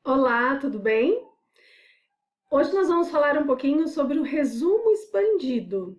Olá, tudo bem? Hoje nós vamos falar um pouquinho sobre o resumo expandido,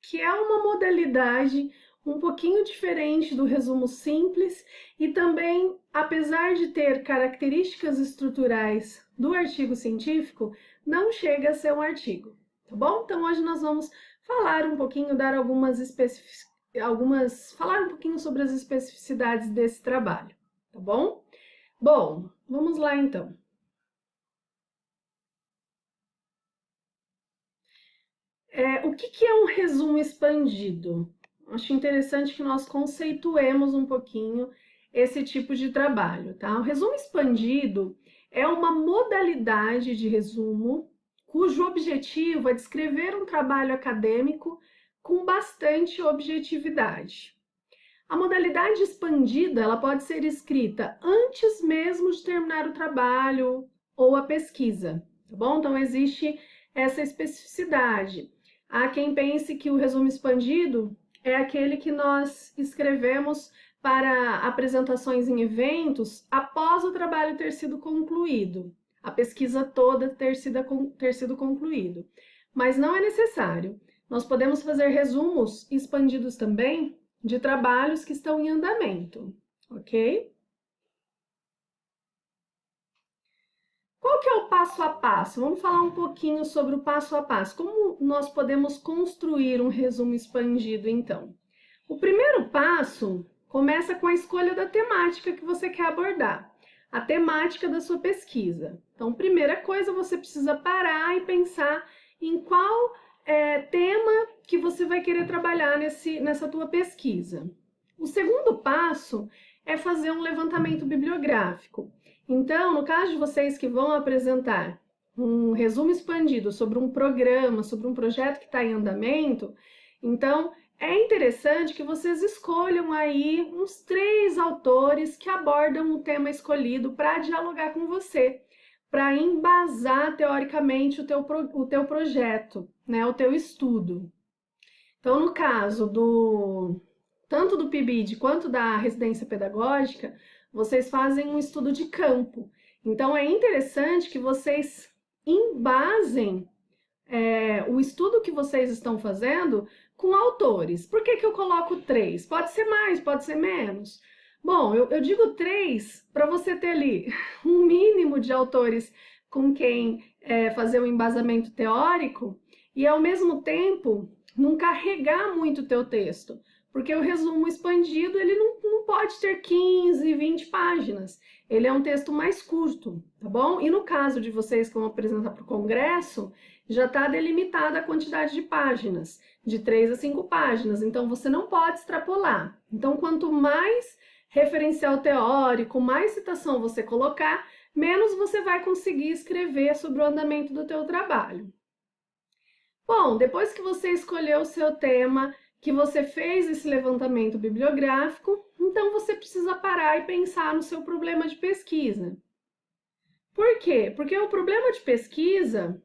que é uma modalidade um pouquinho diferente do resumo simples e também, apesar de ter características estruturais do artigo científico, não chega a ser um artigo, tá bom? Então hoje nós vamos falar um pouquinho, dar falar um pouquinho sobre as especificidades desse trabalho, tá bom? Bom, vamos lá então. O que é um resumo expandido? Acho interessante que nós conceituemos um pouquinho esse tipo de trabalho, tá? O resumo expandido é uma modalidade de resumo cujo objetivo é descrever um trabalho acadêmico com bastante objetividade. A modalidade expandida, ela pode ser escrita antes mesmo de terminar o trabalho ou a pesquisa, tá bom? Então existe essa especificidade. Há quem pense que o resumo expandido é aquele que nós escrevemos para apresentações em eventos após o trabalho ter sido concluído, a pesquisa toda ter sido concluído. Mas não é necessário. Nós podemos fazer resumos expandidos também de trabalhos que estão em andamento, ok? Qual que é o passo a passo? Vamos falar um pouquinho sobre o passo a passo. Como nós podemos construir um resumo expandido, então? O primeiro passo começa com a escolha da temática que você quer abordar, a temática da sua pesquisa. Então, primeira coisa, você precisa parar e pensar em qual tema que você vai querer trabalhar nessa tua pesquisa. O segundo passo é fazer um levantamento bibliográfico. Então, no caso de vocês que vão apresentar um resumo expandido sobre um programa, sobre um projeto que está em andamento, então é interessante que vocês escolham aí uns 3 autores que abordam o tema escolhido para dialogar com você, para embasar teoricamente o teu projeto, né, o teu estudo. Então, no caso tanto do PIBID quanto da residência pedagógica, vocês fazem um estudo de campo. Então, é interessante que vocês embasem o estudo que vocês estão fazendo com autores. Por que eu coloco 3? Pode ser mais, pode ser menos. Bom, eu digo 3 para você ter ali um mínimo de autores com quem fazer um embasamento teórico e, ao mesmo tempo, não carregar muito o teu texto. Porque o resumo expandido, ele não pode ter 15, 20 páginas. Ele é um texto mais curto, tá bom? E no caso de vocês que vão apresentar para o congresso, já está delimitada a quantidade de páginas, de 3 a 5 páginas, então você não pode extrapolar. Então, quanto mais referencial teórico, mais citação você colocar, menos você vai conseguir escrever sobre o andamento do teu trabalho. Bom, depois que você escolheu o seu tema, que você fez esse levantamento bibliográfico, então você precisa parar e pensar no seu problema de pesquisa. Por quê? Porque o problema de pesquisa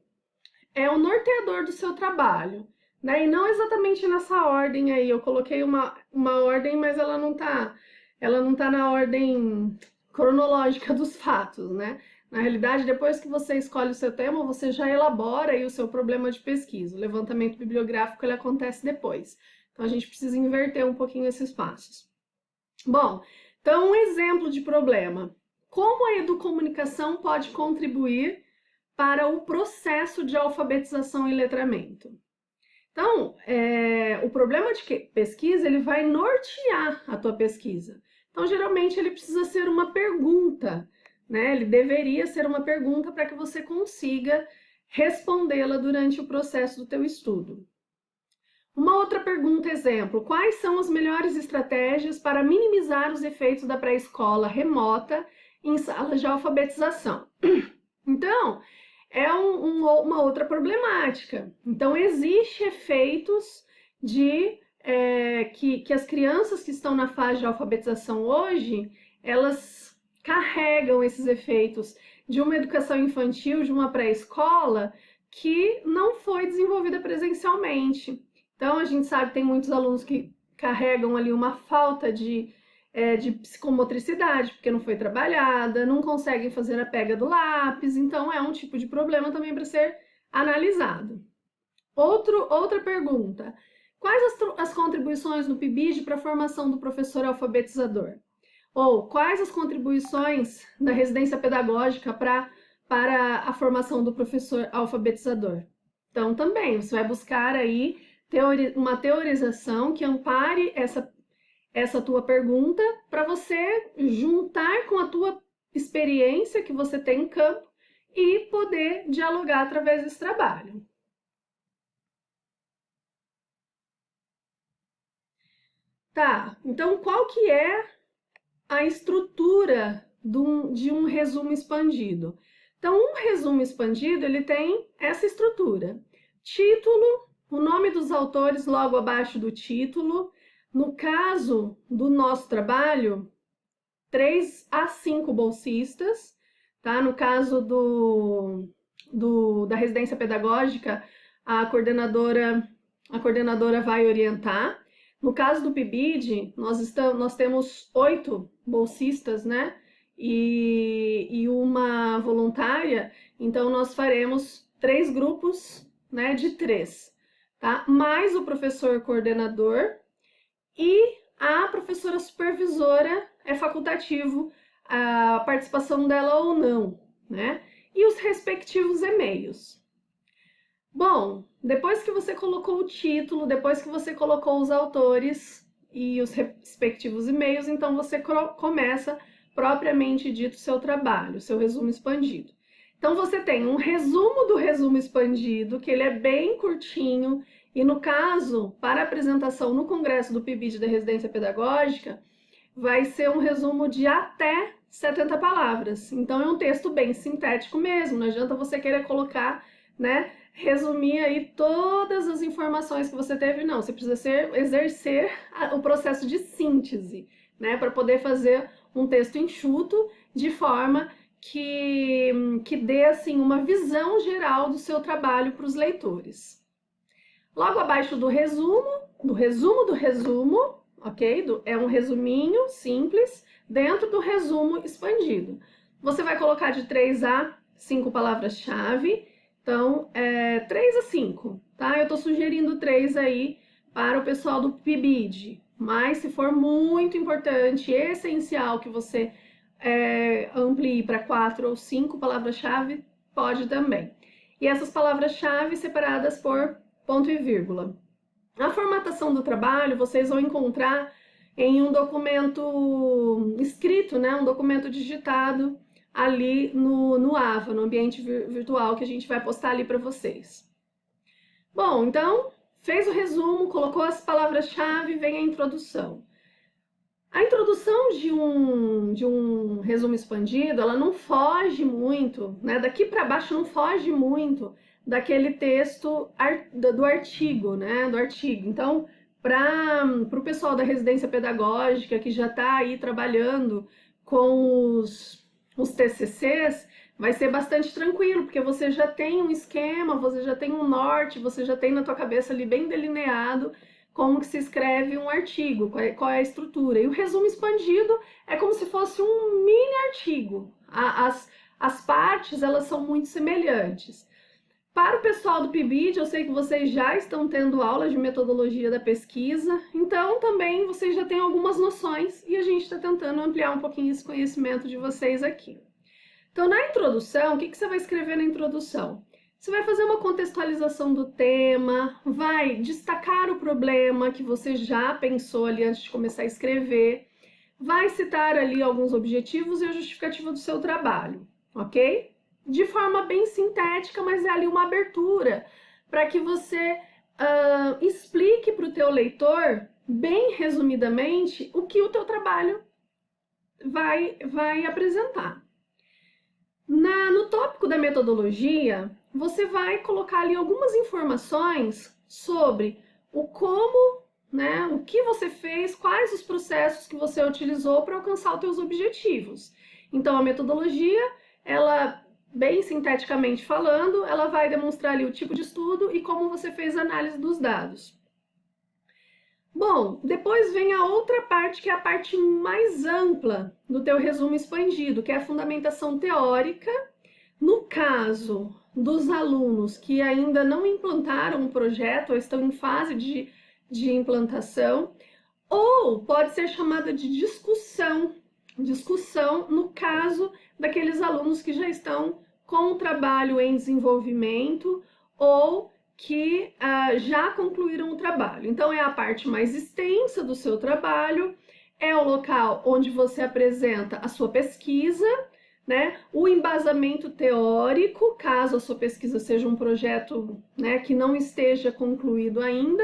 é o norteador do seu trabalho, né? E não exatamente nessa ordem aí. Eu coloquei uma ordem, mas ela não tá na ordem cronológica dos fatos, né? Na realidade, depois que você escolhe o seu tema, você já elabora aí o seu problema de pesquisa. O levantamento bibliográfico ele acontece depois. Então a gente precisa inverter um pouquinho esses passos. Bom, então um exemplo de problema. Como a educomunicação pode contribuir para o processo de alfabetização e letramento? Então, o problema de pesquisa, ele vai nortear a tua pesquisa. Então, geralmente, ele precisa ser uma pergunta, né? Ele deveria ser uma pergunta para que você consiga respondê-la durante o processo do teu estudo. Uma outra pergunta, exemplo, quais são as melhores estratégias para minimizar os efeitos da pré-escola remota em salas de alfabetização? Então, uma outra problemática. Então, existem efeitos que as crianças que estão na fase de alfabetização hoje, elas carregam esses efeitos de uma educação infantil, de uma pré-escola, que não foi desenvolvida presencialmente. Então, a gente sabe que tem muitos alunos que carregam ali uma falta de de psicomotricidade, porque não foi trabalhada, não conseguem fazer a pega do lápis, então é um tipo de problema também para ser analisado. Outra pergunta: quais as contribuições do PIBID para a formação do professor alfabetizador? Ou quais as contribuições da residência pedagógica para a formação do professor alfabetizador? Então, também, você vai buscar aí uma teorização que ampare essa tua pergunta para você juntar com a tua experiência que você tem em campo e poder dialogar através desse trabalho. Tá, então qual que é a estrutura de um resumo expandido? Então, um resumo expandido, ele tem essa estrutura. Título, o nome dos autores logo abaixo do título. No caso do nosso trabalho, 3 a 5 bolsistas, tá? No caso da residência pedagógica, a coordenadora vai orientar. No caso do PIBID, nós temos 8 bolsistas, né? E uma voluntária, então nós faremos 3 grupos, né, de 3, tá? Mais o professor coordenador e a professora supervisora, é facultativo a participação dela ou não, né? E os respectivos e-mails. Bom, depois que você colocou o título, depois que você colocou os autores e os respectivos e-mails, então você começa propriamente dito o seu trabalho, o seu resumo expandido. Então você tem um resumo do resumo expandido, que ele é bem curtinho, e no caso, para apresentação no congresso do PIBID da residência pedagógica, vai ser um resumo de até 70 palavras. Então é um texto bem sintético mesmo, não adianta você querer colocar, né, resumir aí todas as informações que você teve, não. Você precisa exercer o processo de síntese, né, para poder fazer um texto enxuto, de forma que dê assim uma visão geral do seu trabalho para os leitores. Logo abaixo do resumo, ok? É um resuminho simples dentro do resumo expandido. Você vai colocar de 3 a 5 palavras-chave. Então, 3 a 5, tá? Eu tô sugerindo 3 aí para o pessoal do PIBID. Mas se for muito importante, essencial que você amplie para 4 ou 5 palavras-chave, pode também. E essas palavras-chave separadas por ponto e vírgula. A formatação do trabalho vocês vão encontrar em um documento escrito, né? Um documento digitado ali no AVA, no ambiente virtual que a gente vai postar ali para vocês. Bom, então, fez o resumo, colocou as palavras-chave, vem a introdução. A introdução de um resumo expandido, ela não foge muito, né? Daqui para baixo não foge muito daquele texto do artigo, né? Do artigo. Então, para o pessoal da residência pedagógica que já está aí trabalhando com os TCCs, vai ser bastante tranquilo, porque você já tem um esquema, você já tem um norte, você já tem na tua cabeça ali bem delineado como que se escreve um artigo, qual é a estrutura. E o resumo expandido é como se fosse um mini artigo. As partes, elas são muito semelhantes. Para o pessoal do PIBID, eu sei que vocês já estão tendo aulas de metodologia da pesquisa, então também vocês já têm algumas noções e a gente está tentando ampliar um pouquinho esse conhecimento de vocês aqui. Então, na introdução, o que você vai escrever na introdução? Você vai fazer uma contextualização do tema, vai destacar o problema que você já pensou ali antes de começar a escrever, vai citar ali alguns objetivos e a justificativa do seu trabalho, ok? De forma bem sintética, mas é ali uma abertura para que você explique para o teu leitor, bem resumidamente, o que o teu trabalho vai apresentar. No tópico da metodologia, você vai colocar ali algumas informações sobre o como, né, o que você fez, quais os processos que você utilizou para alcançar os teus objetivos. Então, a metodologia, ela, bem sinteticamente falando, ela vai demonstrar ali o tipo de estudo e como você fez a análise dos dados. Bom, depois vem a outra parte, que é a parte mais ampla do teu resumo expandido, que é a fundamentação teórica. No caso dos alunos que ainda não implantaram o projeto ou estão em fase de implantação, ou pode ser chamada de discussão, discussão no caso daqueles alunos que já estão com o trabalho em desenvolvimento ou que já concluíram o trabalho. Então, é a parte mais extensa do seu trabalho, é o local onde você apresenta a sua pesquisa, né? O embasamento teórico, caso a sua pesquisa seja um projeto, né, que não esteja concluído ainda,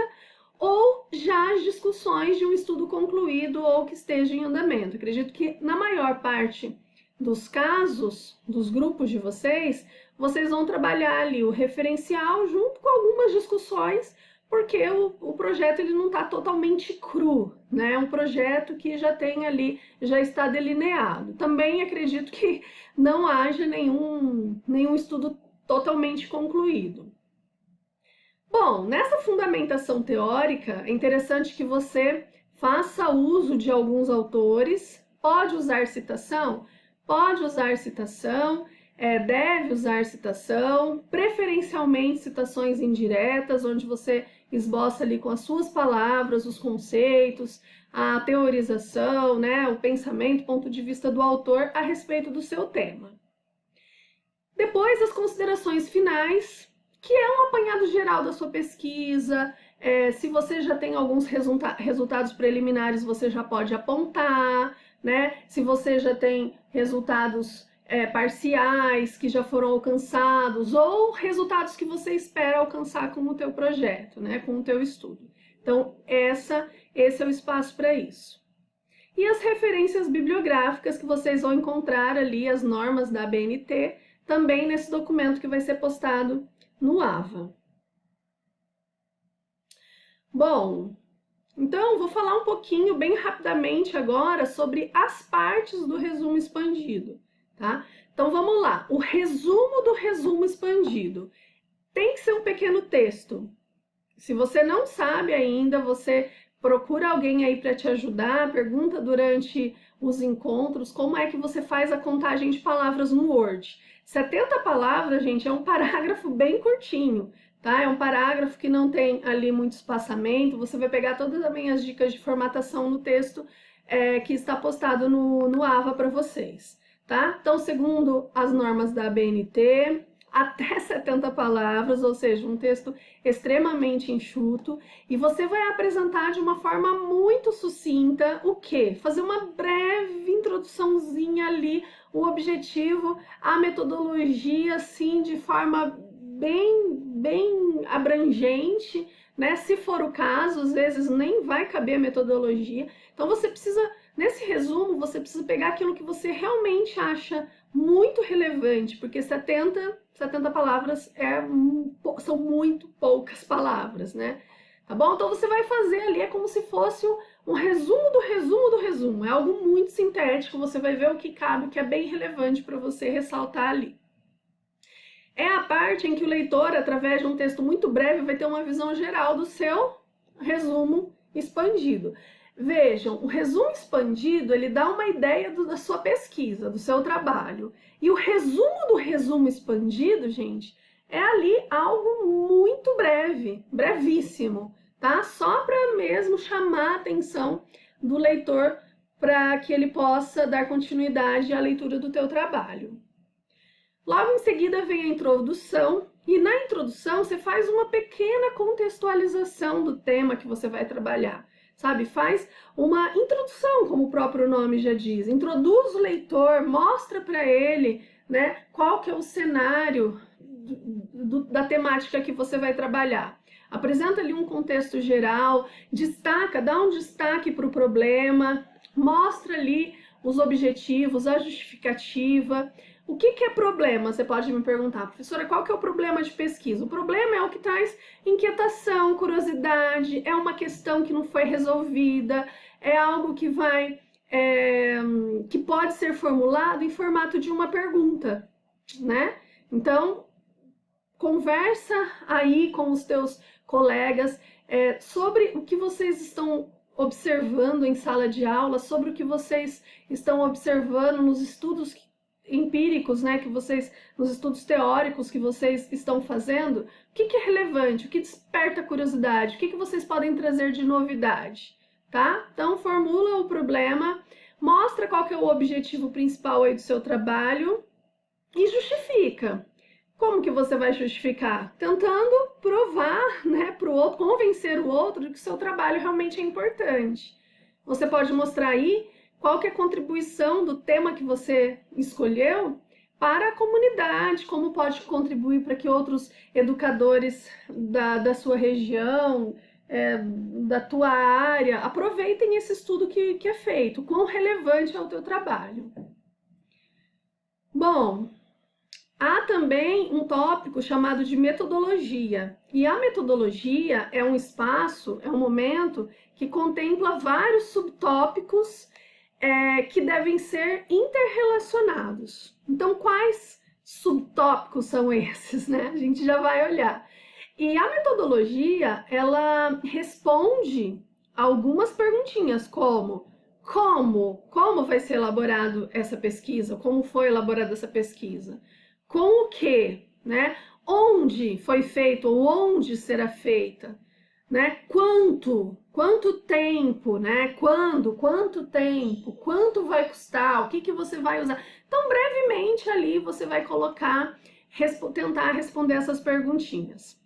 ou já as discussões de um estudo concluído ou que esteja em andamento. Acredito que na maior parte dos casos, dos grupos de vocês vão trabalhar ali o referencial junto com algumas discussões, porque o projeto ele não está totalmente cru, né? É um projeto que já tem ali, já está delineado. Também acredito que não haja nenhum estudo totalmente concluído. Bom, nessa fundamentação teórica, é interessante que você faça uso de alguns autores. Pode usar citação? Pode usar citação, deve usar citação, preferencialmente citações indiretas, onde você esboça ali com as suas palavras os conceitos, a teorização, né, o pensamento, ponto de vista do autor a respeito do seu tema. Depois, as considerações finais, que é um apanhado geral da sua pesquisa. Se você já tem alguns resultados preliminares, você já pode apontar, né? Se você já tem resultados parciais que já foram alcançados, ou resultados que você espera alcançar com o teu projeto, né? Com o teu estudo. Então, esse é o espaço para isso. E as referências bibliográficas que vocês vão encontrar ali, as normas da ABNT, também nesse documento que vai ser postado no AVA. Bom, então vou falar um pouquinho, bem rapidamente agora, sobre as partes do resumo expandido, tá? Então vamos lá, o resumo do resumo expandido tem que ser um pequeno texto. Se você não sabe ainda, você procura alguém aí para te ajudar, pergunta durante os encontros como é que você faz a contagem de palavras no Word. 70 palavras, gente, é um parágrafo bem curtinho, tá? É um parágrafo que não tem ali muito espaçamento. Você vai pegar todas as minhas dicas de formatação no texto que está postado no AVA para vocês, tá? Então, segundo as normas da ABNT, até 70 palavras, ou seja, um texto extremamente enxuto, e você vai apresentar de uma forma muito sucinta o quê? Fazer uma breve introduçãozinha ali, o objetivo, a metodologia, assim, de forma bem abrangente, né? Se for o caso, às vezes nem vai caber a metodologia. Então você precisa, nesse resumo, você precisa pegar aquilo que você realmente acha muito relevante, porque 70 palavras são muito poucas palavras, né? Tá bom? Então você vai fazer ali, é como se fosse um resumo do resumo do resumo. É algo muito sintético, você vai ver o que cabe, o que é bem relevante para você ressaltar ali. É a parte em que o leitor, através de um texto muito breve, vai ter uma visão geral do seu resumo expandido. Vejam, o resumo expandido, ele dá uma ideia da sua pesquisa, do seu trabalho. E o resumo do resumo expandido, gente, é ali algo muito breve, brevíssimo, tá? Só para mesmo chamar a atenção do leitor para que ele possa dar continuidade à leitura do teu trabalho. Logo em seguida vem a introdução, e na introdução você faz uma pequena contextualização do tema que você vai trabalhar, sabe? Faz uma introdução, como o próprio nome já diz, introduz o leitor, mostra para ele, né, qual que é o cenário da temática que você vai trabalhar. Apresenta ali um contexto geral, dá um destaque para o problema, mostra ali os objetivos, a justificativa. O que é problema? Você pode me perguntar, professora, qual que é o problema de pesquisa? O problema é o que traz inquietação, curiosidade, é uma questão que não foi resolvida, é algo que que pode ser formulado em formato de uma pergunta, né? Então, conversa aí com os teus colegas, sobre o que vocês estão observando em sala de aula, sobre o que vocês estão observando nos estudos empíricos, né, nos estudos teóricos que vocês estão fazendo, o que é relevante, o que desperta curiosidade, o que vocês podem trazer de novidade, tá? Então, formula o problema, mostra qual que é o objetivo principal aí do seu trabalho e justifica. Como que você vai justificar? Tentando provar, né, para o outro, convencer o outro de que o seu trabalho realmente é importante. Você pode mostrar aí qual que é a contribuição do tema que você escolheu para a comunidade, como pode contribuir para que outros educadores da sua região, da tua área, aproveitem esse estudo que é feito, quão relevante é o teu trabalho. Bom, há também um tópico chamado de metodologia, e a metodologia é um espaço, é um momento que contempla vários subtópicos que devem ser interrelacionados. Então, quais subtópicos são esses, né? A gente já vai olhar. E a metodologia, ela responde algumas perguntinhas, como vai ser elaborado essa pesquisa, como foi elaborada essa pesquisa, com o que, né? Onde foi feito ou onde será feita, né? Quanto tempo, né? Quanto tempo, quanto vai custar, o que você vai usar. Então, brevemente ali você vai colocar, tentar responder essas perguntinhas.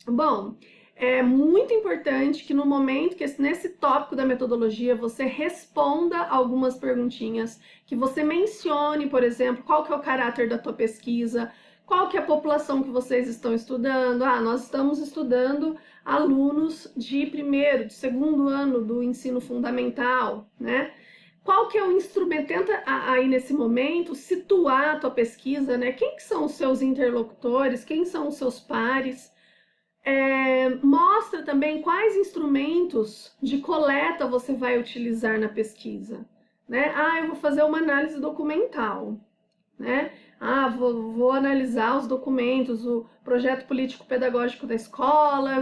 Bom, é muito importante que no momento, nesse tópico da metodologia, você responda algumas perguntinhas, que você mencione, por exemplo, qual que é o caráter da tua pesquisa, qual que é a população que vocês estão estudando. Nós estamos estudando alunos de primeiro, de segundo ano do ensino fundamental, né? Qual que é o instrumento? Tenta aí nesse momento situar a tua pesquisa, né? Quem que são os seus interlocutores, quem são os seus pares? Mostra também quais instrumentos de coleta você vai utilizar na pesquisa, né? Eu vou fazer uma análise documental, né? Vou analisar os documentos, o projeto político-pedagógico da escola,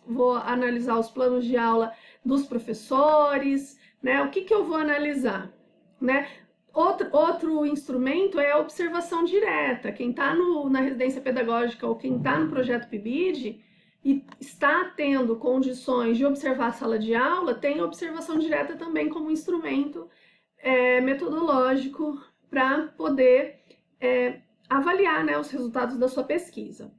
vou analisar os planos de aula dos professores, né? O que eu vou analisar, né? Outro instrumento é a observação direta. Quem está na residência pedagógica ou quem está no projeto PIBID e está tendo condições de observar a sala de aula, tem a observação direta também como instrumento metodológico para poder avaliar, né, os resultados da sua pesquisa.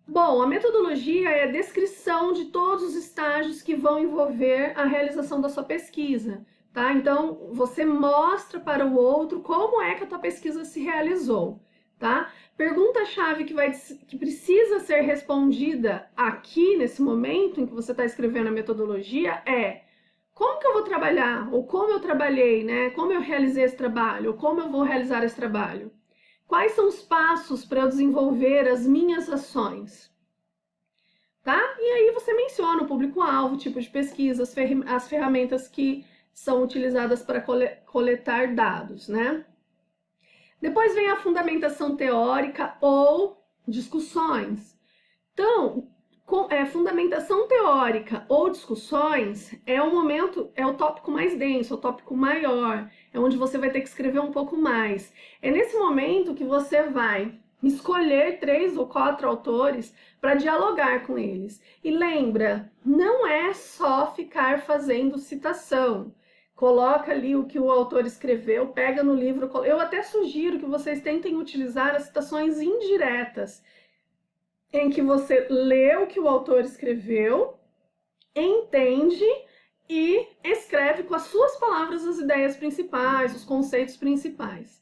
Bom, a metodologia é a descrição de todos os estágios que vão envolver a realização da sua pesquisa, tá? Então, você mostra para o outro como é que a tua pesquisa se realizou, tá? Pergunta-chave que precisa ser respondida aqui, nesse momento em que você está escrevendo a metodologia, é: como que eu vou trabalhar? Ou como eu trabalhei, né? Como eu realizei esse trabalho? Ou como eu vou realizar esse trabalho? Quais são os passos para eu desenvolver as minhas ações? Tá? E aí você menciona o público-alvo, o tipo de pesquisa, as ferramentas que são utilizadas para coletar dados, né? Depois vem a fundamentação teórica ou discussões. Então, fundamentação teórica ou discussões é o tópico mais denso, é o tópico maior, é onde você vai ter que escrever um pouco mais. É nesse momento que você vai escolher 3 ou 4 autores para dialogar com eles. E lembra, não é só ficar fazendo citação. Coloca ali o que o autor escreveu, pega no livro. Eu até sugiro que vocês tentem utilizar as citações indiretas, em que você lê o que o autor escreveu, entende e escreve com as suas palavras as ideias principais, os conceitos principais.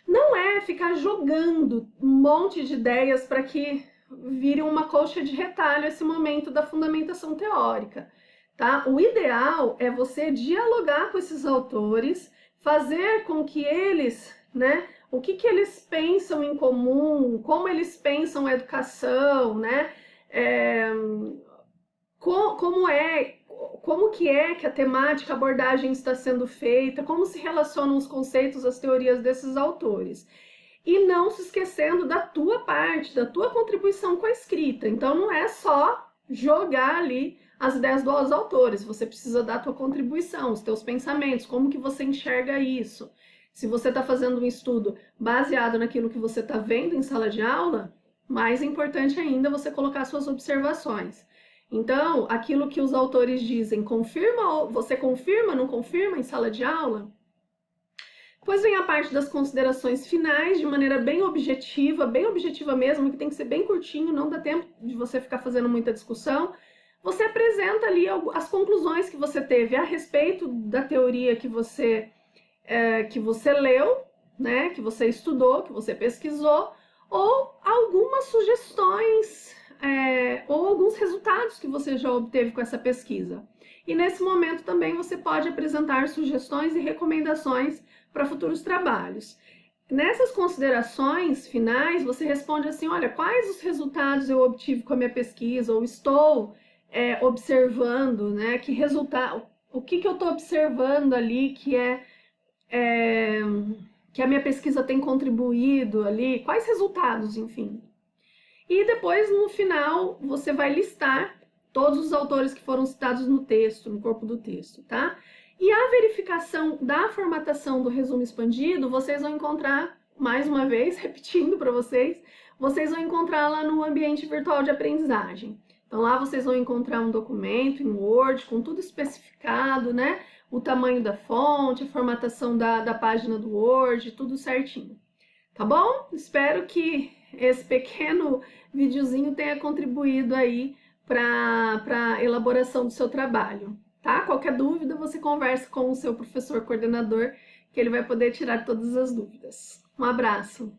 Não é ficar jogando um monte de ideias para que vire uma colcha de retalho esse momento da fundamentação teórica, tá? O ideal é você dialogar com esses autores, fazer com que eles, né, o que eles pensam em comum, como eles pensam a educação, né? Como que a temática, a abordagem está sendo feita, como se relacionam os conceitos, as teorias desses autores. E não se esquecendo da tua parte, da tua contribuição com a escrita. Então, não é só, jogar ali as ideias dos autores, você precisa dar a tua contribuição, os teus pensamentos, como que você enxerga isso. Se você está fazendo um estudo baseado naquilo que você está vendo em sala de aula, mais importante ainda você colocar suas observações. Então, aquilo que os autores dizem, você confirma, não confirma em sala de aula? Depois vem a parte das considerações finais, de maneira bem objetiva mesmo, que tem que ser bem curtinho, não dá tempo de você ficar fazendo muita discussão. Você apresenta ali as conclusões que você teve a respeito da teoria que você leu, né, que você estudou, que você pesquisou, ou algumas sugestões ou alguns resultados que você já obteve com essa pesquisa. E nesse momento também você pode apresentar sugestões e recomendações para futuros trabalhos. Nessas considerações finais, você responde assim: olha, quais os resultados eu obtive com a minha pesquisa, ou estou observando, né? Que resultado, o que eu estou observando ali que a minha pesquisa tem contribuído ali, quais resultados, enfim. E depois, no final, você vai listar todos os autores que foram citados no texto, no corpo do texto, tá? E a verificação da formatação do resumo expandido, vocês vão encontrar, mais uma vez, repetindo para vocês vão encontrar lá no ambiente virtual de aprendizagem. Então lá vocês vão encontrar um documento em Word, com tudo especificado, né? O tamanho da fonte, a formatação da página do Word, tudo certinho. Tá bom? Espero que esse pequeno videozinho tenha contribuído aí para a elaboração do seu trabalho, tá? Qualquer dúvida, você conversa com o seu professor coordenador, que ele vai poder tirar todas as dúvidas. Um abraço!